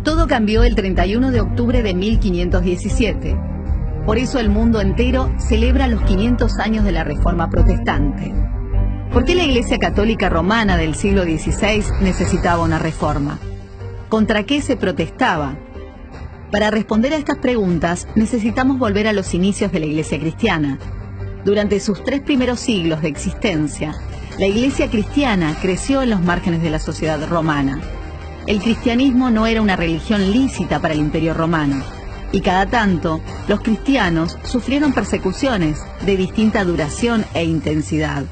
Todo cambió el 31 de octubre de 1517. Por eso el mundo entero celebra los 500 años de la Reforma Protestante. ¿Por qué la Iglesia Católica Romana del siglo XVI necesitaba una reforma? ¿Contra qué se protestaba? Para responder a estas preguntas necesitamos volver a los inicios de la Iglesia cristiana. Durante sus 3 primeros siglos de existencia, la Iglesia cristiana creció en los márgenes de la sociedad romana. El cristianismo no era una religión lícita para el Imperio Romano, y cada tanto los cristianos sufrieron persecuciones de distinta duración e intensidad.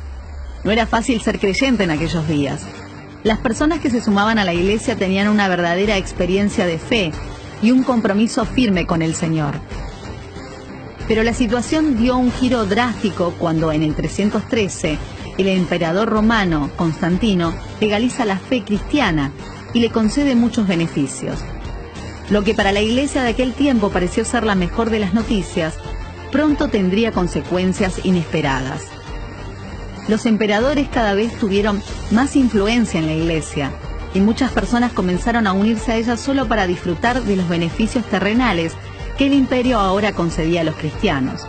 No era fácil ser creyente en aquellos días. Las personas que se sumaban a la Iglesia tenían una verdadera experiencia de fe y un compromiso firme con el Señor. Pero la situación dio un giro drástico cuando en el 313 el emperador romano Constantino legaliza la fe cristiana y le concede muchos beneficios. Lo que para la Iglesia de aquel tiempo pareció ser la mejor de las noticias, pronto tendría consecuencias inesperadas. Los emperadores cada vez tuvieron más influencia en la Iglesia y muchas personas comenzaron a unirse a ella solo para disfrutar de los beneficios terrenales que el imperio ahora concedía a los cristianos.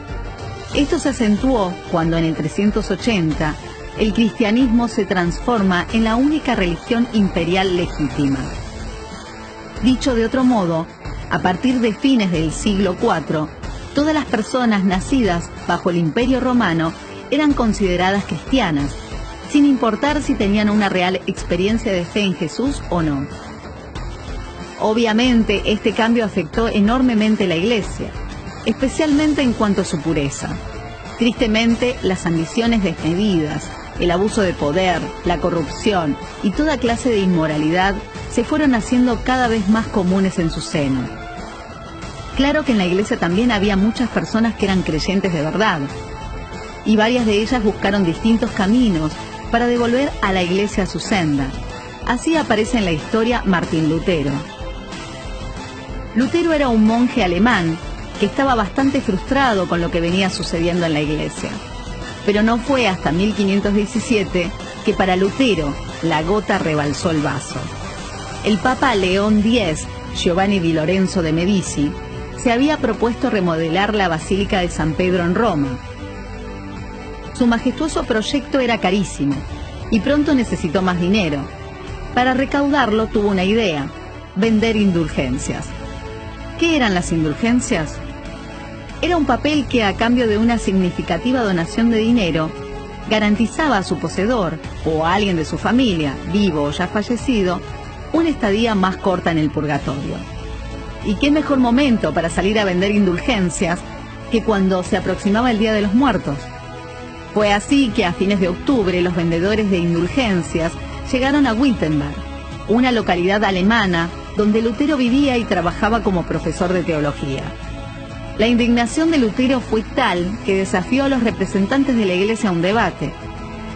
Esto se acentuó cuando en el 380 el cristianismo se transforma en la única religión imperial legítima. Dicho de otro modo, a partir de fines del siglo IV, todas las personas nacidas bajo el Imperio Romano eran consideradas cristianas, sin importar si tenían una real experiencia de fe en Jesús o no. Obviamente, este cambio afectó enormemente la Iglesia, especialmente en cuanto a su pureza. Tristemente, las ambiciones desmedidas, el abuso de poder, la corrupción y toda clase de inmoralidad se fueron haciendo cada vez más comunes en su seno. Claro que en la Iglesia también había muchas personas que eran creyentes de verdad, y varias de ellas buscaron distintos caminos para devolver a la Iglesia a su senda. Así aparece en la historia Martín Lutero. Lutero era un monje alemán que estaba bastante frustrado con lo que venía sucediendo en la Iglesia. Pero no fue hasta 1517 que para Lutero la gota rebalsó el vaso. El Papa León X, Giovanni di Lorenzo de Medici, se había propuesto remodelar la Basílica de San Pedro en Roma. Su majestuoso proyecto era carísimo y pronto necesitó más dinero. Para recaudarlo tuvo una idea: vender indulgencias. ¿Qué eran las indulgencias? Era un papel que, a cambio de una significativa donación de dinero, garantizaba a su poseedor o a alguien de su familia, vivo o ya fallecido, una estadía más corta en el purgatorio. ¿Y qué mejor momento para salir a vender indulgencias que cuando se aproximaba el Día de los Muertos? Fue así que a fines de octubre los vendedores de indulgencias llegaron a Wittenberg, una localidad alemana donde Lutero vivía y trabajaba como profesor de teología. La indignación de Lutero fue tal que desafió a los representantes de la Iglesia a un debate.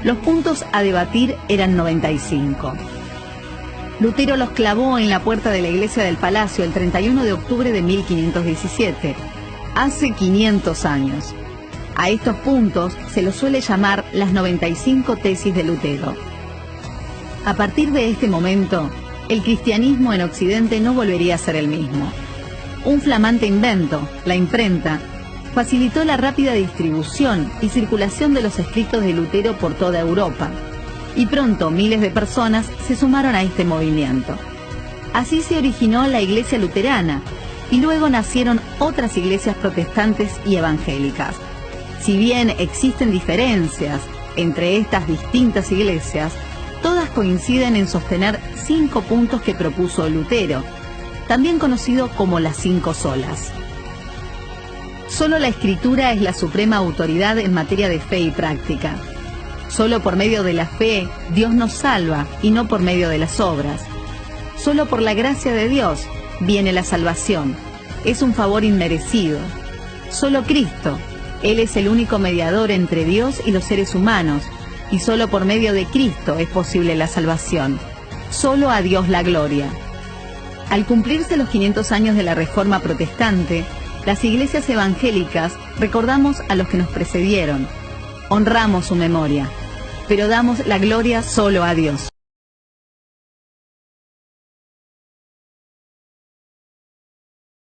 Los puntos a debatir eran 95. Lutero los clavó en la puerta de la iglesia del Palacio el 31 de octubre de 1517, hace 500 años. A estos puntos se los suele llamar las 95 tesis de Lutero. A partir de este momento, el cristianismo en Occidente no volvería a ser el mismo. Un flamante invento, la imprenta, facilitó la rápida distribución y circulación de los escritos de Lutero por toda Europa, y pronto miles de personas se sumaron a este movimiento. Así se originó la Iglesia luterana, y luego nacieron otras iglesias protestantes y evangélicas. Si bien existen diferencias entre estas distintas iglesias, todas coinciden en sostener 5 puntos que propuso Lutero, también conocido como las 5 solas. Solo la Escritura es la suprema autoridad en materia de fe y práctica. Solo por medio de la fe Dios nos salva y no por medio de las obras. Solo por la gracia de Dios viene la salvación. Es un favor inmerecido. Solo Cristo, Él es el único mediador entre Dios y los seres humanos, y solo por medio de Cristo es posible la salvación. Solo a Dios la gloria. Al cumplirse los 500 años de la Reforma Protestante, las iglesias evangélicas recordamos a los que nos precedieron, honramos su memoria, pero damos la gloria solo a Dios.